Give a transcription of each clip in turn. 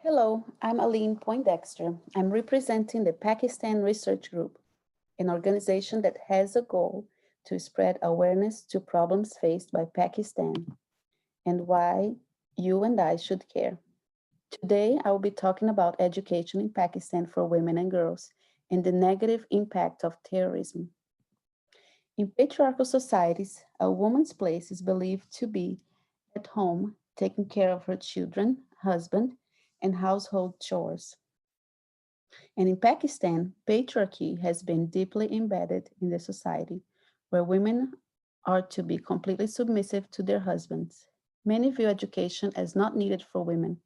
Hello, I'm Aline Poindexter. I'm representing the Pakistan Research Group, an organization that has a goal to spread awareness to problems faced by Pakistan and why you and I should care. Today, I will be talking about education in Pakistan for women and girls and the negative impact of terrorism. In patriarchal societies, a woman's place is believed to be at home, taking care of her children, husband, and household chores. And in Pakistan, patriarchy has been deeply embedded in the society, where women are to be completely submissive to their husbands. Many view education as not needed for women.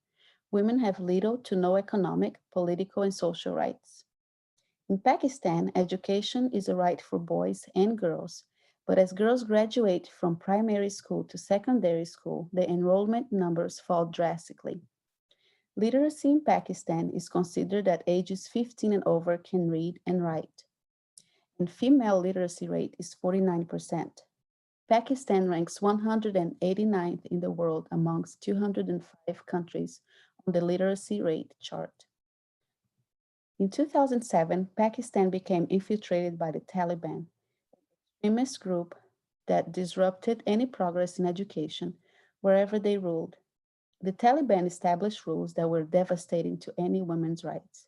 Women have little to no economic, political, and social rights. In Pakistan, education is a right for boys and girls, but as girls graduate from primary school to secondary school, the enrollment numbers fall drastically. Literacy in Pakistan is considered that ages 15 and over can read and write, and female literacy rate is 49%. Pakistan ranks 189th in the world amongst 205 countries on the literacy rate chart. In 2007, Pakistan became infiltrated by the Taliban, an extremist group that disrupted any progress in education wherever they ruled. The Taliban established rules that were devastating to any women's rights.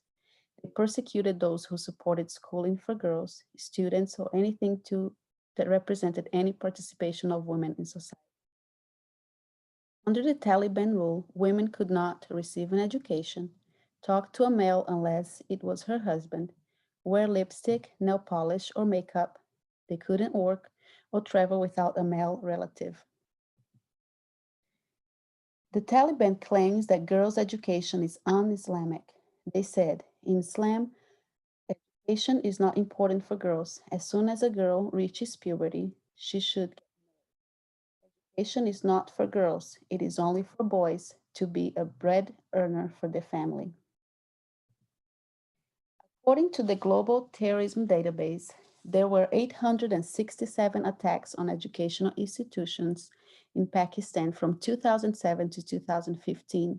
They persecuted those who supported schooling for girls, students, or anything that represented any participation of women in society. Under the Taliban rule, women could not receive an education, talk to a male unless it was her husband, wear lipstick, nail polish, or makeup. They couldn't work or travel without a male relative. The Taliban claims that girls' education is un-Islamic. They said, in Islam, education is not important for girls. As soon as a girl reaches puberty, she should. Education is not for girls. It is only for boys to be a bread earner for the family. According to the Global Terrorism Database, there were 867 attacks on educational institutions in Pakistan from 2007 to 2015,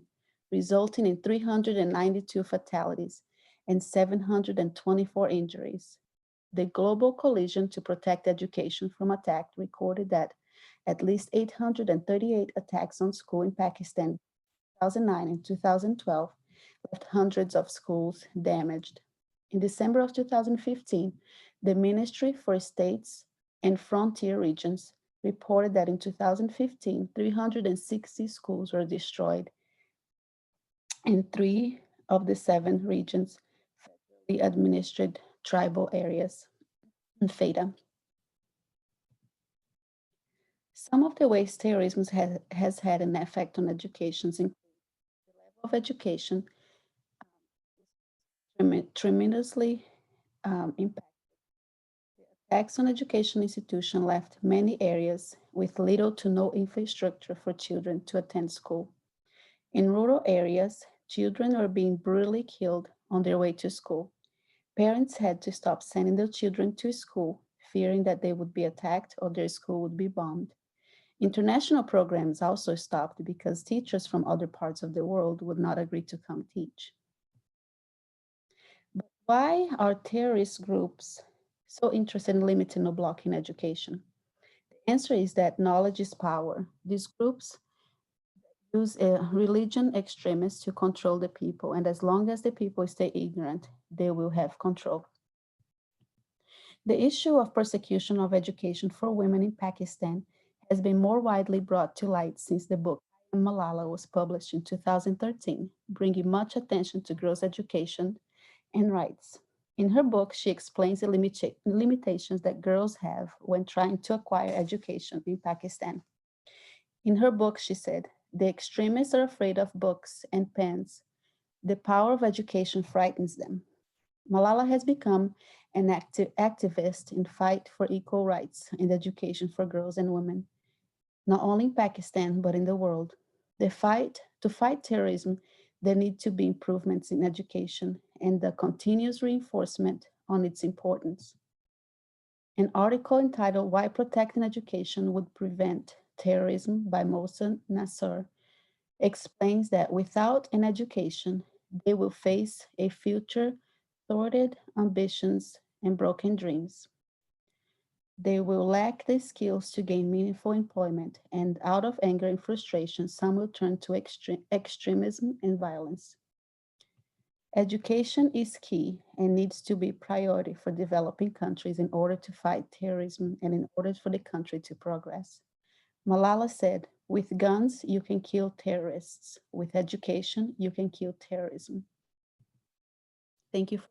resulting in 392 fatalities and 724 injuries. The Global Coalition to Protect Education from Attack recorded that at least 838 attacks on schools in Pakistan in 2009 and 2012 left hundreds of schools damaged. In December of 2015, the Ministry for States and Frontier Regions reported that in 2015, 360 schools were destroyed in three of the seven regions federally administered tribal areas in FATA. Some of the ways terrorism has had an effect on education include the level of education tremendously impacted. Attacks on education institutions left many areas with little to no infrastructure for children to attend school. In rural areas, children were being brutally killed on their way to school. Parents had to stop sending their children to school, fearing that they would be attacked or their school would be bombed. International programs also stopped because teachers from other parts of the world would not agree to come teach. But why are terrorist groups so interested in limiting or blocking education? The answer is that knowledge is power. These groups use religion extremists to control the people, and as long as the people stay ignorant, they will have control. The issue of persecution of education for women in Pakistan has been more widely brought to light since the book I Am Malala was published in 2013, bringing much attention to girls' education and rights. In her book, she explains the limitations that girls have when trying to acquire education in Pakistan. In her book, she said, the extremists are afraid of books and pens. The power of education frightens them. Malala has become an activist in fight for equal rights and education for girls and women, not only in Pakistan, but in the world. To fight terrorism, there need to be improvements in education and the continuous reinforcement on its importance. An article entitled Why Protecting Education Would Prevent Terrorism by Mohsen Nasser explains that without an education, they will face a future thwarted ambitions and broken dreams. They will lack the skills to gain meaningful employment, and out of anger and frustration, some will turn to extremism and violence. Education is key and needs to be priority for developing countries in order to fight terrorism and in order for the country to progress. Malala said, with guns, you can kill terrorists. With education, you can kill terrorism. Thank you for